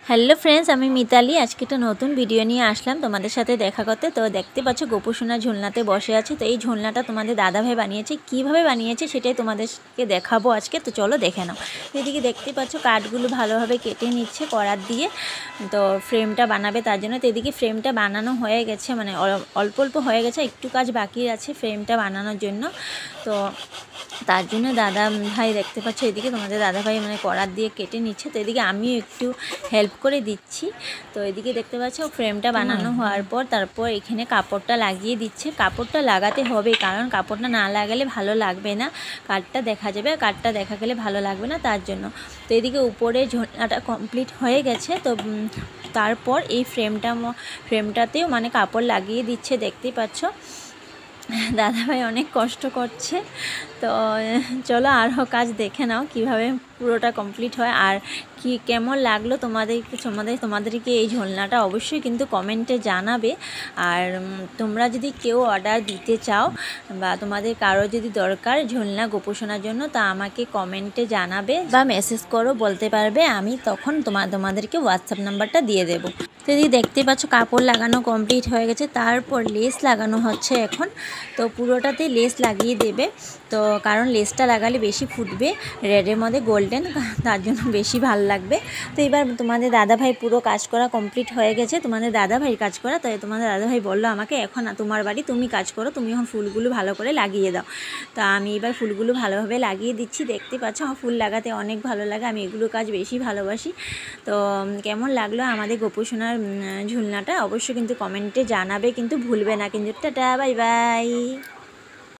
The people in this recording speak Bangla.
হ্যালো ফ্রেন্ডস, আমি মিতালি। আজকে একটা নতুন ভিডিও নিয়ে আসলাম তোমাদের সাথে দেখা করতে। তো দেখতে পাচ্ছ গোপু সোনা ঝুলনাতে বসে আছে। তো এই ঝুলনাটা তোমাদের দাদাভাই বানিয়েছে। কিভাবে বানিয়েছে সেটাই তোমাদেরকে দেখাবো আজকে। তো চলো দেখে নাও। এদিকে দেখতে পাচ্ছ কাঠগুলো ভালোভাবে কেটে নিচ্ছে করাত দিয়ে। তো ফ্রেমটা বানাবে তার জন্য। তো এদিকে ফ্রেমটা বানানো হয়ে গেছে, মানে অল্প অল্প হয়ে গেছে, একটু কাজ বাকি আছে ফ্রেমটা বানানোর জন্য। তো তার জন্য দাদা ভাই দেখতে পাচ্ছ এদিকে তোমাদের দাদা ভাই মানে করাত দিয়ে কেটে নিচ্ছে। তো এদিকে আমিও একটু হেল্প করে দিচ্ছি। তো এদিকে দেখতে পাচ্ছ ফ্রেমটা বানানো হওয়ার পর তারপর এখানে কাপড়টা লাগিয়ে দিচ্ছে। কাপড়টা লাগাতে হবে, কারণ কাপড়টা না লাগালে ভালো লাগবে না, কাঠটা দেখা যাবে, কাঠটা দেখা গেলে ভালো লাগবে না, তার জন্য। তো এদিকে উপরে ঝোলনাটা কমপ্লিট হয়ে গেছে। তো তারপর এই ফ্রেমটাতেও মানে কাপড় লাগিয়ে দিচ্ছে, দেখতেই পাচ্ছ। দাদাভাই অনেক কষ্ট করছে। তো চলো আরও কাজ দেখে নাও কিভাবে পুরোটা কমপ্লিট হয়, আর কি কেমন লাগলো তোমাদেরকে এই ঝোলনাটা অবশ্যই কিন্তু কমেন্টে জানাবে। আর তোমরা যদি কেউ অর্ডার দিতে চাও বা তোমাদের কারো যদি দরকার ঝোলনা গোপোষণার জন্য, তা আমাকে কমেন্টে জানাবে বা মেসেজ করো, বলতে পারবে, আমি তখন তোমাদেরকে হোয়াটসঅ্যাপ নাম্বারটা দিয়ে দেবো। তো এদিকে দেখতে পাচ্ছ কাপড় লাগানো কমপ্লিট হয়ে গেছে। তারপর লেস লাগানো হচ্ছে এখন। তো পুরোটাতে লেস লাগিয়ে দেবে, তো কারণ লেসটা লাগালে বেশি ফুটবে, রেডের মধ্যে গোল্ডেন, তার জন্য বেশি ভালো লাগবে। তো এবার তোমাদের দাদাভাই পুরো কাজ করা কমপ্লিট হয়ে গেছে, তোমাদের দাদাভাই কাজ করা। তো তোমাদের দাদাভাই বললো আমাকে, এখন তোমার বাড়ি, তুমি কাজ করো, তুমি এখন ফুলগুলো ভালো করে লাগিয়ে দাও। তো আমি এবার ফুলগুলো ভালোভাবে লাগিয়ে দিচ্ছি। দেখতে পাচ্ছ আমার ফুল লাগাতে অনেক ভালো লাগে, আমি এগুলো কাজ বেশি ভালোবাসি। তো কেমন লাগলো আমাদের গোপু সোনার ঝুলনাটা অবশ্যই কিন্তু কমেন্টে জানাবে, কিন্তু ভুলবে না কিন্তু। Tata, bye bye.